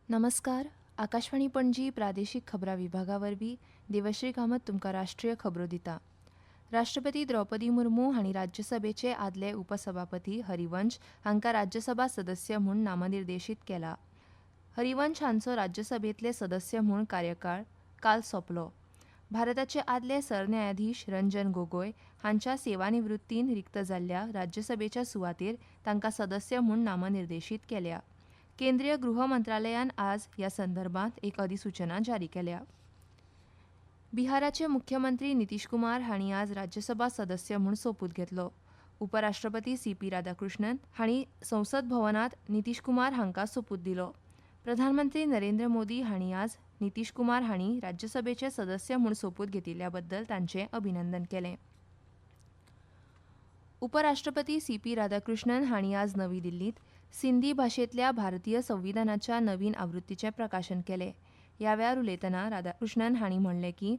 नमस्कार. आकाशवाणी पणजी प्रादेशीक खबरां विभागा वरवीं देवश्री कामत तुमकां राष्ट्रीय खबरो दिता. राष्ट्रपती द्रौपदी मुर्मू हांणी राज्यसभेचे आदले उपसभापती हरिवंश हांकां राज्यसभा सदस्य म्हूण नामनिर्देशीत केला. हरिवंश हांचो राज्यसभेंतले सदस्य म्हूण कार्यकाळ काल सोंपलो. भारताचे आदले सरन्यायाधीश रंजन गोगोय हांच्या सेवानिवृत्तीन रिक्त जाल्ल्या राज्यसभेच्या सुवातेर तांकां सदस्य म्हूण नामनिर्देशीत केल्या. केंद्रीय गृह मंत्रालयान आज ह्या संदर्भात एक अधिसूचना जारी केल्या. बिहाराचे मुख्यमंत्री नितीश कुमार हांणी आज राज्यसभा सदस्य म्हूण सोपूत घेतलो. उपराष्ट्रपती सी.पी. राधाकृष्णन हांणी संसद भवनात नितीश कुमार हांकां सोपूत दिलो. प्रधानमंत्री नरेंद्र मोदी हांणी आज नितीश कुमार हांणी राज्यसभेचे सदस्य म्हूण सोपूत घेतिल्ल्या बद्दल तांचें अभिनंदन केलें. उपराष्ट्रपती सी.पी. राधाकृष्णन हांणी आज नवी दिल्लीत सिंधी भाशेंतल्या भारतीय संविधानाच्या नवीन आवृत्तीचें प्रकाशन केलें. ह्या वेळार उलयतना राधाकृष्णन हांणी म्हणलें की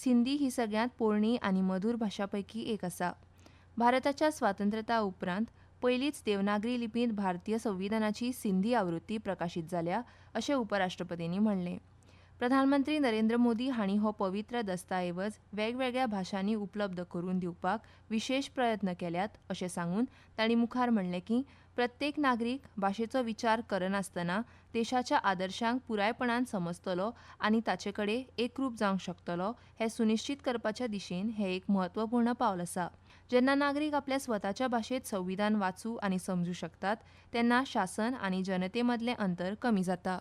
सिंधी ही सगळ्यांत पोरणी आनी मधूर भाशांपैकी एक आसा. भारताच्या स्वातंत्र्यता उपरांत पयलींच देवनागरी लिपींत भारतीय संविधानाची सिंधी आवृत्ती प्रकाशीत जाल्या अशें उपराष्ट्रपतींनी म्हणलें. प्रधानमंत्री नरेंद्र मोदी हांणी हो पवित्र दस्तावेज वेगवेगळ्या भाशांनी उपलब्ध करून दिवपाक विशेष प्रयत्न केल्यात अशें सांगून तांणी मुखार म्हणलें की प्रत्येक नागरीक भाशेचो विचार करनासतना देशाच्या आदर्शांक पुरायपणान समजतलो आनी ताचे कडेन एकरूप जावंक शकतलो हें सुनिश्चित करपाच्या दिशेन हें एक म्हत्वपूर्ण पावल आसा. जेन्ना नागरीक आपल्या स्वताच्या भाशेंत संविधान वाचूं आनी समजूं शकतात तेन्ना शासन आनी जनते मदलें अंतर कमी जाता.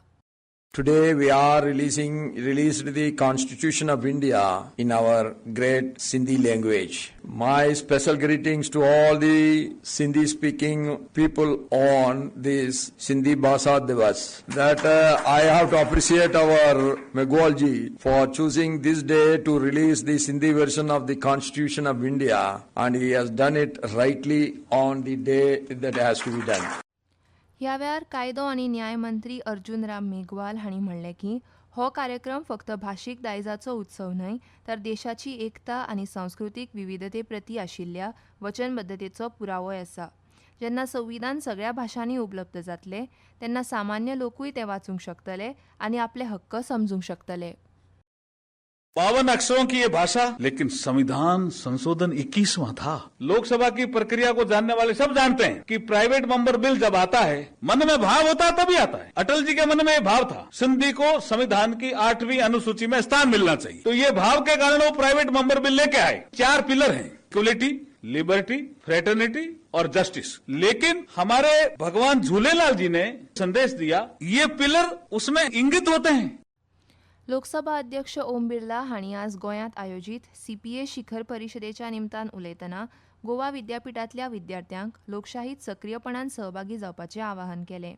Today we are released the Constitution of India in our great Sindhi language. My special greetings to all the Sindhi speaking people on this Sindhi Bhasha Divas. That I have to appreciate our Megwalji for choosing this day to release the Sindhi version of the Constitution of India, and he has done it rightly on the day that has to be done. ह्या वेळार कायदो आनी न्याय मंत्री अर्जुन राम मेघवाल हांणी म्हणलें की हो कार्यक्रम फक्त भाशीक दायजाचो उत्सव न्हय तर देशाची एकता आनी सांस्कृतीक विविधते प्रती आशिल्ल्या वचनबद्धतेचो पुरावोय आसा. जेन्ना संविधान सगळ्या भाशांनी उपलब्ध जातले तेन्ना सामान्य लोकूय ते वाचूंक शकतले आनी आपले हक्क समजूंक शकतले. 52 अक्षरों की ये भाषा, लेकिन संविधान संशोधन 21वां था. लोकसभा की प्रक्रिया को जानने वाले सब जानते हैं कि प्राइवेट मेंबर बिल जब आता है मन में भाव होता है तभी आता है. अटल जी के मन में ये भाव था सिंधी को संविधान की 8वीं अनुसूची में स्थान मिलना चाहिए. तो ये भाव के कारण वो प्राइवेट मेंबर बिल लेके आए. 4 पिलर हैं, इक्वलिटी, लिबर्टी, फ्रेटर्निटी और जस्टिस. लेकिन हमारे भगवान झूलेलाल जी ने संदेश दिया ये पिलर उसमें इंगित होते हैं. लोकसभा अध्यक्ष ओम बिर्ला हांणी आज गोंयांत आयोजीत सीपीए शिखर परिशदेच्या निमतान उलयतना गोवा विद्यापीठांतल्या विद्यार्थ्यांक लोकशाहीत सक्रीयपणान सहभागी जावपाचें आवाहन केलें.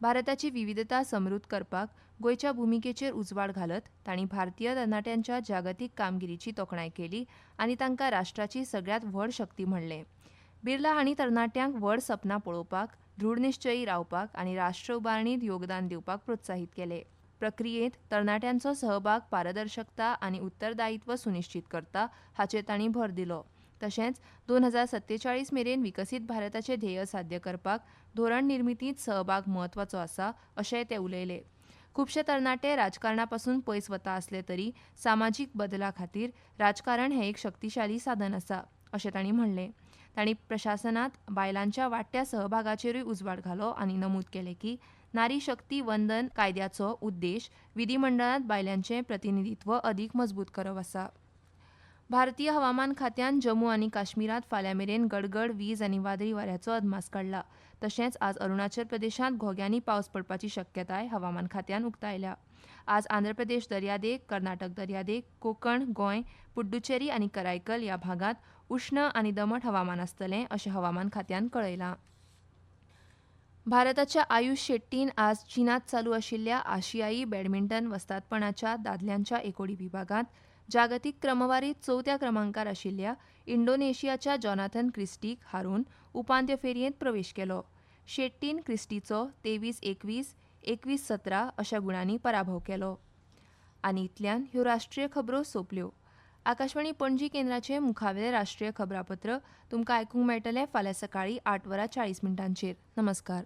भारताची विविधता समृद्ध करपाक गोंयच्या भुमिकेचेर उजवाड घालत तांणी भारतीय तरणाट्यांच्या जागतीक कामगिरीची तोखणाय केली आनी तांकां राष्ट्राची सगळ्यांत व्हड शक्ती म्हणलें. बिर्ला हांणी तरणाट्यांक व्हड सपनां पळोवपाक, दृढनिश्चयी रावपाक आनी राष्ट्र उबारणींत योगदान दिवपाक प्रोत्साहीत केलें. प्रक्रियेंत तरणाट्यांचो सहभाग पारदर्शकता आनी उत्तरदायित्व सुनिश्चित करता हाचेर तांणी भर दिलो. तशेंच 2047 मेरेन विकसीत भारताचें ध्येय साध्य करपाक धोरण निर्मितींत सहभाग म्हत्वाचो आसा अशेंय ते उलयले. खुबशे तरणाटे राजकारणापासून पयस वता आसले तरी सामाजीक बदला खातीर राजकारण हें एक शक्तिशाली साधन आसा अशें तांणी म्हणलें. तांणी प्रशासनांत बायलांच्या वाडट्या सहभागाचेरूय उजवाड घालो आनी नमूद केलें की नारी शक्ती वंदन कायद्याचो उद्देश विधिमंडळांत बायलांचें प्रतिनिधित्व अदीक मजबूत करप आसा. भारतीय हवामान खात्यान जम्मू आनी काश्मीरांत फाल्यां मेरेन गडगड वीज आनी वादळी वाऱ्याचो अदमास काडला. तशेंच आज अरुणाचल प्रदेशांत घोग्यांनी पावस पडपाची शक्यताय हवामान खात्यान उक्तायल्या. आज आंध्र प्रदेश दर्यादेग, कर्नाटक दर्यादेग, कोकण, गोंय, पुड्डुचेरी आनी करायकल ह्या भागांत उश्ण आनी दमट हवामान आसतलें अशें हवामान खात्यान कळयलां. भारताच्या आयुष शेट्टीन आज चीनांत चालू आशिल्ल्या आशियाई बॅडमिंटन वस्तादपणाच्या दादल्यांच्या एकोडी विभागांत जागतीक क्रमवारीत 4थ्या क्रमांकार आशिल्ल्या इंडोनेशियाच्या जॉनाथन क्रिस्टीक हारून उपांत्य फेरयेंत प्रवेश केलो. शेट्टीन क्रिस्टीचो 23-21, 21-17 अशा गुणांनी पराभव केलो. आनी इतल्यान ह्यो राष्ट्रीय खबरो सोंपल्यो. आकाशवाणी पणजी केंद्राचें मुखावेलें राष्ट्रीय खबरापत्र तुमकां आयकूंक मेळटलें फाल्यां सकाळीं 8:40 नमस्कार.